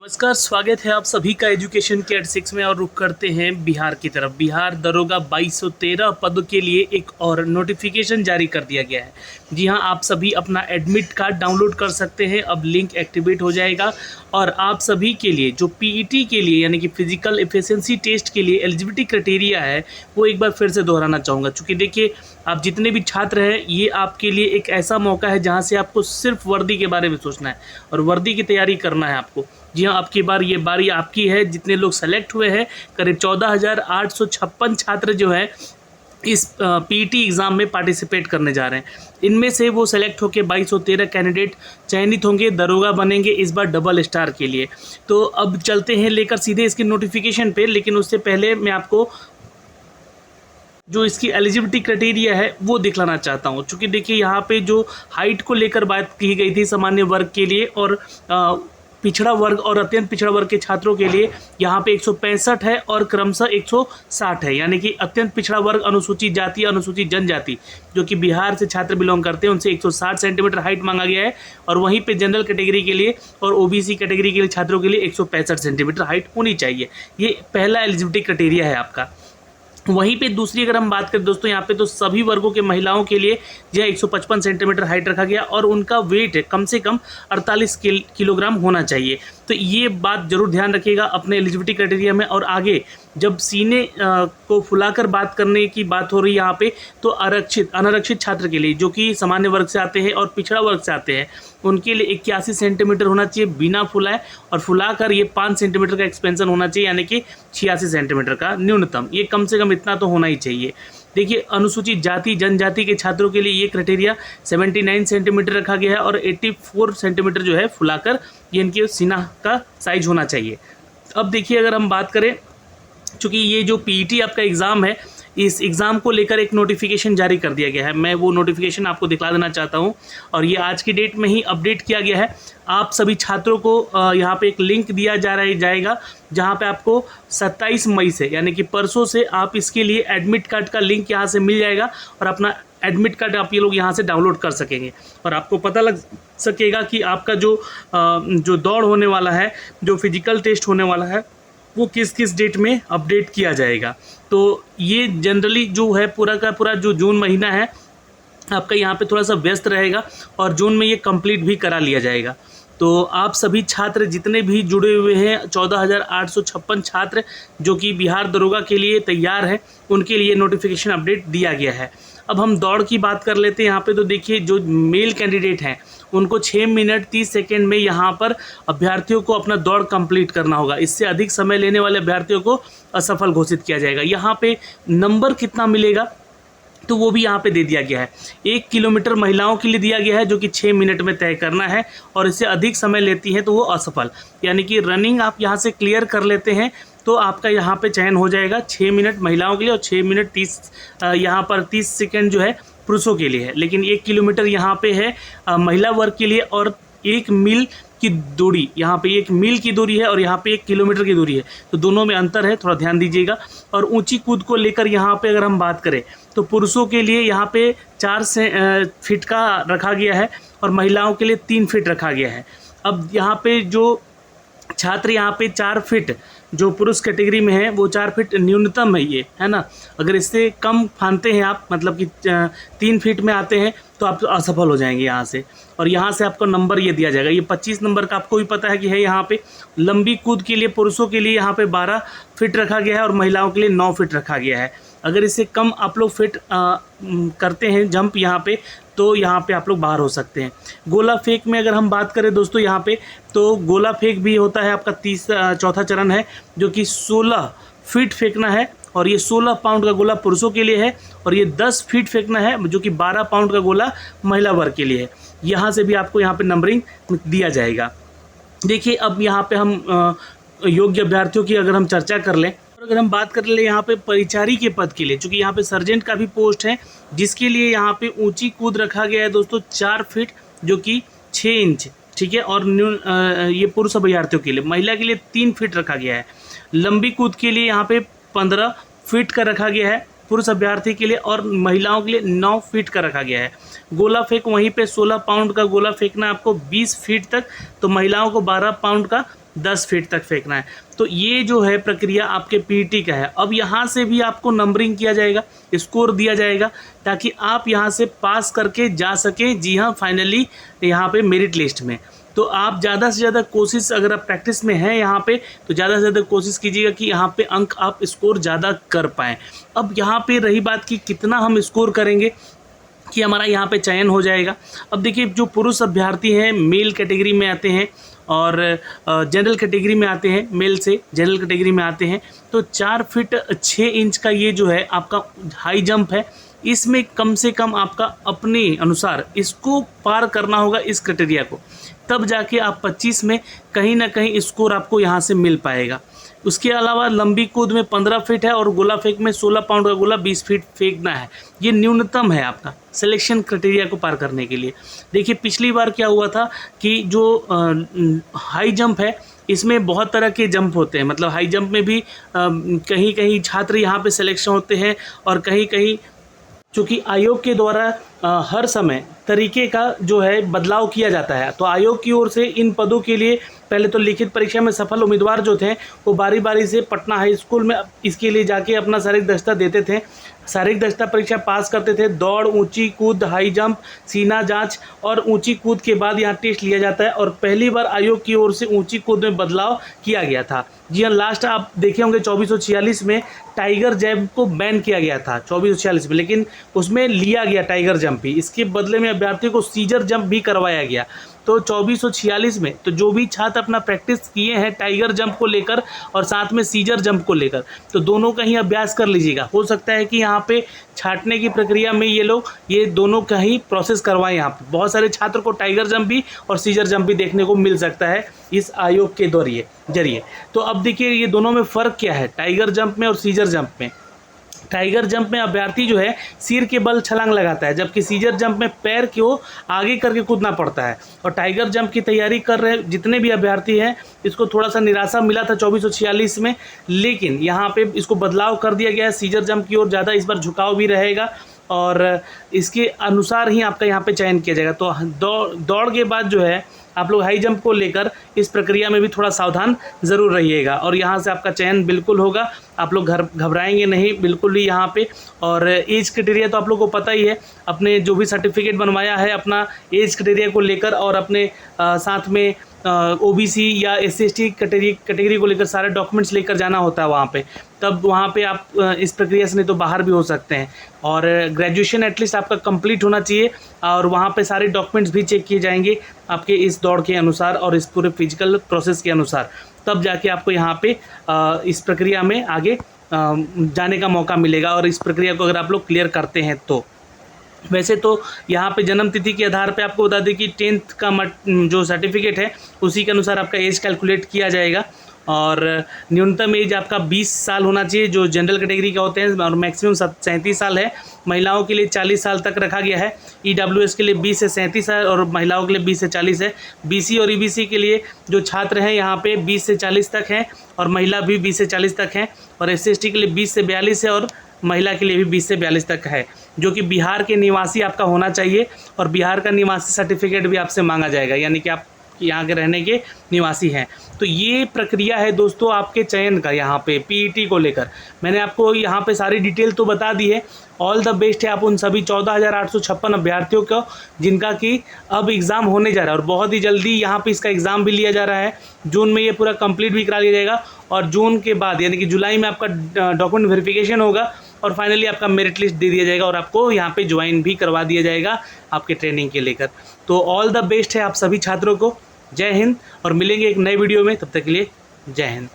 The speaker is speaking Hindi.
नमस्कार, स्वागत है आप सभी का एजुकेशन के एट 6 में। और रुख करते हैं बिहार की तरफ। बिहार दरोगा 2213 पद के लिए एक और नोटिफिकेशन जारी कर दिया गया है। जी हां, आप सभी अपना एडमिट कार्ड डाउनलोड कर सकते हैं। अब लिंक एक्टिवेट हो जाएगा और आप सभी के लिए जो पीईटी के लिए यानी कि फिजिकल एफिशिएंसी टेस्ट के लिए एलिजिबिलिटी क्राइटेरिया है वो एक बार फिर से दोहराना चाहूँगा। चूँकि देखिए, आप जितने भी छात्र हैं, ये आपके लिए एक ऐसा मौका है जहाँ से आपको सिर्फ वर्दी के बारे में सोचना है और वर्दी की तैयारी करना है आपको। जी हाँ, आपकी बार ये बारी आपकी है। जितने लोग सेलेक्ट हुए हैं, करीब 14,856 छात्र जो है इस पीईटी एग्ज़ाम में पार्टिसिपेट करने जा रहे हैं। इनमें से वो सेलेक्ट होकर 2213 कैंडिडेट चयनित होंगे, दरोगा बनेंगे इस बार डबल स्टार के लिए। तो अब चलते हैं लेकर सीधे इसकी नोटिफिकेशन पे। लेकिन उससे पहले मैं आपको जो इसकी एलिजिबिलिटी क्राइटेरिया है वो दिखलाना चाहता हूँ। चूँकि देखिए, यहाँ पे जो हाइट को लेकर बात की गई थी सामान्य वर्ग के लिए और पिछड़ा वर्ग और अत्यंत पिछड़ा वर्ग के छात्रों के लिए यहाँ पे 165 है और क्रमशः 160 है। यानी कि अत्यंत पिछड़ा वर्ग, अनुसूचित जाति, अनुसूचित जनजाति जो कि बिहार से छात्र बिलोंग करते हैं, उनसे 160 सेंटीमीटर हाइट मांगा गया है। और वहीं पे जनरल कैटेगरी के लिए और ओबीसी कैटेगरी के लिए छात्रों के लिए 165 सेंटीमीटर हाइट होनी चाहिए। ये पहला एलिजिबिलिटी क्राइटेरिया है आपका। वहीं पे दूसरी अगर हम बात करें दोस्तों, यहाँ पे तो सभी वर्गों के महिलाओं के लिए जो है 155 सेंटीमीटर हाइट रखा गया और उनका वेट कम से कम 48 किलोग्राम होना चाहिए। तो ये बात जरूर ध्यान रखिएगा अपने एलिजिबिलिटी क्राइटेरिया में। और आगे जब सीने को फुलाकर बात करने की बात हो रही है यहाँ पे, तो अनारक्षित छात्र के लिए जो कि सामान्य वर्ग से आते हैं और पिछड़ा वर्ग से आते हैं, उनके लिए 81 सेंटीमीटर होना चाहिए बिना फुलाए, और फुलाकर ये 5 सेंटीमीटर का एक्सपेंशन होना चाहिए, यानी कि 86 सेंटीमीटर का न्यूनतम। ये कम से कम इतना तो होना ही चाहिए। देखिए, अनुसूचित जाति जनजाति के छात्रों के लिए ये क्राइटेरिया 79 सेंटीमीटर रखा गया है और 84 सेंटीमीटर जो है फुलाकर ये इनके सीना का साइज होना चाहिए। अब देखिए, अगर हम बात करें, चूँकि ये जो पीईटी आपका एग्ज़ाम है, इस एग्ज़ाम को लेकर एक नोटिफिकेशन जारी कर दिया गया है। मैं वो नोटिफिकेशन आपको दिखला देना चाहता हूँ और ये आज की डेट में ही अपडेट किया गया है। आप सभी छात्रों को यहाँ पे एक लिंक दिया जाएगा जहाँ पे आपको 27 मई से यानी कि परसों से आप इसके लिए एडमिट कार्ड का लिंक यहाँ से मिल जाएगा और अपना एडमिट कार्ड आप ये लोग यहाँ से डाउनलोड कर सकेंगे और आपको पता लग सकेगा कि आपका जो दौड़ होने वाला है, जो फिजिकल टेस्ट होने वाला है, वो किस किस डेट में अपडेट किया जाएगा। तो ये जनरली जो है पूरा का पूरा जो जून महीना है आपका यहाँ पे थोड़ा सा व्यस्त रहेगा और जून में ये कंप्लीट भी करा लिया जाएगा। तो आप सभी छात्र जितने भी जुड़े हुए हैं, 14,856 छात्र जो कि बिहार दरोगा के लिए तैयार हैं, उनके लिए नोटिफिकेशन अपडेट दिया गया है। अब हम दौड़ की बात कर लेते हैं यहाँ पे। तो देखिए, जो मेल कैंडिडेट हैं उनको 6 मिनट 30 सेकेंड में यहाँ पर अभ्यर्थियों को अपना दौड़ कंप्लीट करना होगा। इससे अधिक समय लेने वाले अभ्यर्थियों को असफल घोषित किया जाएगा। यहाँ पे नंबर कितना मिलेगा तो वो भी यहाँ पे दे दिया गया है। 1 किलोमीटर महिलाओं के लिए दिया गया है जो कि 6 मिनट में तय करना है और इससे अधिक समय लेती हैं तो वो असफल। यानी कि रनिंग आप यहाँ से क्लियर कर लेते हैं तो आपका यहाँ पे चयन हो जाएगा 6 मिनट महिलाओं के लिए और 6 मिनट 30 यहाँ पर 30 सेकेंड जो है पुरुषों के लिए है। लेकिन 1 किलोमीटर यहाँ पे है महिला वर्ग के लिए और 1 मील की दूरी, यहाँ पे 1 मील की दूरी है और यहाँ पे 1 किलोमीटर की दूरी है। तो दोनों में अंतर है, थोड़ा ध्यान दीजिएगा। और ऊंची कूद को लेकर यहाँ पे अगर हम बात करें तो पुरुषों के लिए यहाँ पे 4 फीट का रखा गया है और महिलाओं के लिए 3 फीट रखा गया है। अब यहाँ पे जो छात्र यहाँ पे 4 फीट जो पुरुष कैटेगरी में है वो 4 फीट न्यूनतम है, ये है ना। अगर इससे कम फानते हैं आप, मतलब कि 3 फीट में आते हैं, तो आप असफल हो जाएंगे यहाँ से। और यहाँ से आपको नंबर ये दिया जाएगा, ये 25 नंबर का आपको भी पता है कि है यहाँ पे। लंबी कूद के लिए पुरुषों के लिए यहाँ पे 12 फीट रखा गया है और महिलाओं के लिए 9 फीट रखा गया है। अगर इससे कम आप लोग फिट करते हैं जंप यहाँ पे, तो यहाँ पे आप लोग बाहर हो सकते हैं। गोला फेंक में अगर हम बात करें दोस्तों यहाँ पे, तो गोला फेंक भी होता है आपका चौथा चरण है जो कि 16 फीट फेंकना है और ये 16 पाउंड का गोला पुरुषों के लिए है और ये 10 फीट फेंकना है जो कि 12 पाउंड का गोला महिला वर्ग के लिए है। यहाँ से भी आपको यहाँ पे नंबरिंग दिया जाएगा। देखिए, अब यहाँ पे हम योग्य अभ्यर्थियों की अगर हम चर्चा कर लें, अगर हम बात कर ले यहाँ पे परिचारी के पद के लिए, चूँकि यहाँ पे सर्जेंट का भी पोस्ट है जिसके लिए यहाँ पे ऊंची कूद रखा गया है दोस्तों 4 फीट जो कि 6 इंच, ठीक है। और ये पुरुष अभ्यर्थियों के लिए, महिला के लिए 3 फीट रखा गया है। लंबी कूद के लिए यहाँ पे 15 फीट का रखा गया है पुरुष अभ्यर्थी के लिए और महिलाओं के लिए 9 फीट का रखा गया है। गोला फेंक वहीं पे 16 पाउंड का गोला फेंकना आपको 20 फीट तक, तो महिलाओं को 12 पाउंड का 10 फीट तक फेंकना है। तो ये जो है प्रक्रिया आपके पीटी का है। अब यहाँ से भी आपको नंबरिंग किया जाएगा, स्कोर दिया जाएगा, ताकि आप यहाँ से पास करके जा सकें, जी हाँ, फाइनली यहाँ पे मेरिट लिस्ट में। तो आप ज़्यादा से ज़्यादा कोशिश, अगर आप प्रैक्टिस में हैं यहाँ पे, तो ज़्यादा से ज़्यादा कोशिश कीजिएगा कि यहाँ पे अंक आप स्कोर ज़्यादा कर पाएँ। अब यहाँ पे रही बात कि कितना हम स्कोर करेंगे कि हमारा यहाँ पे चयन हो जाएगा। अब देखिए, जो पुरुष अभ्यर्थी हैं मेल कैटेगरी में आते हैं और जनरल कैटेगरी में आते हैं, मेल से जनरल कैटेगरी में आते हैं, तो 4 फीट 6 इंच का ये जो है आपका हाई जंप है। इसमें कम से कम आपका अपने अनुसार इसको पार करना होगा, इस क्राइटेरिया को, तब जाके आप 25 में कहीं ना कहीं स्कोर आपको यहाँ से मिल पाएगा। उसके अलावा लंबी कूद में 15 फीट है और गोला फेंक में 16 पाउंड का गोला 20 फीट फेंकना है। ये न्यूनतम है आपका सिलेक्शन क्राइटेरिया को पार करने के लिए। देखिए, पिछली बार क्या हुआ था कि जो हाई जंप है, इसमें बहुत तरह के जंप होते हैं। मतलब हाई जंप में भी कहीं कहीं छात्र यहाँ पे सिलेक्शन होते हैं और कहीं कहीं, चूँकि आयोग के द्वारा हर समय तरीके का जो है बदलाव किया जाता है, तो आयोग की ओर से इन पदों के लिए पहले तो लिखित परीक्षा में सफल उम्मीदवार जो थे वो बारी बारी से पटना हाई स्कूल में इसके लिए जाके अपना शारीरिक दक्षता देते थे। शारीरिक दक्षता परीक्षा पास करते थे। दौड़, ऊंची कूद, हाई जंप, सीना जांच और ऊंची कूद के बाद यहाँ टेस्ट लिया जाता है। और पहली बार आयोग की ओर से ऊंची कूद में बदलाव किया गया था। जी हाँ, लास्ट आप देखे होंगे 2446 में टाइगर जंप को बैन किया गया था 2446 में, लेकिन उसमें लिया गया टाइगर जंप भी। इसके बदले में अभ्यर्थियों को सीजर जंप भी करवाया गया। तो 2446 में तो जो भी छात्र अपना प्रैक्टिस किए हैं टाइगर जंप को लेकर और साथ में सीजर जंप को लेकर, तो दोनों का ही अभ्यास कर लीजिएगा। हो सकता है कि यहाँ पे छांटने की प्रक्रिया में ये लोग ये दोनों का ही प्रोसेस करवाएं। यहाँ पे बहुत सारे छात्र को टाइगर जंप भी और सीजर जंप भी देखने को मिल सकता है इस आयोग के जरिए। तो अब देखिए, ये दोनों में फ़र्क क्या है टाइगर जंप में और सीजर जंप में। टाइगर जंप में अभ्यर्थी जो है सिर के बल छलांग लगाता है, जबकि सीजर जंप में पैर को आगे करके कूदना पड़ता है। और टाइगर जंप की तैयारी कर रहे जितने भी अभ्यर्थी हैं, इसको थोड़ा सा निराशा मिला था 2446 में, लेकिन यहाँ पे इसको बदलाव कर दिया गया है। सीजर जंप की ओर ज़्यादा इस बार झुकाव भी रहेगा और इसके अनुसार ही आपका यहाँ पे चयन किया जाएगा। तो दौड़ के बाद जो है आप लोग हाई जंप को लेकर इस प्रक्रिया में भी थोड़ा सावधान ज़रूर रहिएगा और यहाँ से आपका चयन बिल्कुल होगा। आप लोग घबराएंगे नहीं बिल्कुल ही यहाँ पे। और एज क्राइटेरिया तो आप लोग को पता ही है, अपने जो भी सर्टिफिकेट बनवाया है अपना एज क्राइटेरिया को लेकर और अपने साथ में OBC या SC/ST कैटेगरी को लेकर सारे डॉक्यूमेंट्स लेकर जाना होता है वहाँ पे, तब वहाँ पे आप इस प्रक्रिया से नहीं तो बाहर भी हो सकते हैं। और ग्रेजुएशन एटलीस्ट आपका कंप्लीट होना चाहिए और वहाँ पे सारे डॉक्यूमेंट्स भी चेक किए जाएंगे आपके इस दौड़ के अनुसार और इस पूरे फिजिकल प्रोसेस के अनुसार, तब जाके आपको यहाँ पे इस प्रक्रिया में आगे जाने का मौका मिलेगा। और इस प्रक्रिया को अगर आप लोग क्लियर करते हैं तो वैसे तो यहाँ पे जन्म तिथि के आधार पे आपको बता दें कि 10th का जो सर्टिफिकेट है उसी के अनुसार आपका एज कैलकुलेट किया जाएगा। और न्यूनतम एज आपका 20 साल होना चाहिए जो जनरल कैटेगरी का होते हैं, और मैक्सिमम 37 साल है। महिलाओं के लिए 40 साल तक रखा गया है। EWS के लिए 20 से 37 है और महिलाओं के लिए 20 से 40 है। BC और EBC के लिए जो छात्र हैं यहाँ पे 20 से 40 तक हैं और महिला भी 20 से 40 तक हैं। और SC/ST के लिए 20 से 42 है और महिला के लिए भी 20 से 42 तक है, जो कि बिहार के निवासी आपका होना चाहिए। और बिहार का निवासी सर्टिफिकेट भी आपसे मांगा जाएगा, यानी कि आप यहाँ के रहने के निवासी हैं। तो ये प्रक्रिया है दोस्तों आपके चयन का। यहाँ पे PET को लेकर मैंने आपको यहाँ पे सारी डिटेल तो बता दी है। ऑल द बेस्ट है आप उन सभी 14,856 अभ्यर्थियों को जिनका कि अब एग्ज़ाम होने जा रहा है और बहुत ही जल्दी यहाँ पे इसका एग्ज़ाम भी लिया जा रहा है। जून में ये पूरा कंप्लीट भी करा लिया जाएगा और जून के बाद यानी कि जुलाई में आपका डॉक्यूमेंट वेरिफिकेशन होगा और फाइनली आपका मेरिट लिस्ट दे दिया जाएगा और आपको यहाँ पे ज्वाइन भी करवा दिया जाएगा आपके ट्रेनिंग के लेकर। तो ऑल द बेस्ट है आप सभी छात्रों को। जय हिंद और मिलेंगे एक नए वीडियो में, तब तक के लिए जय हिंद।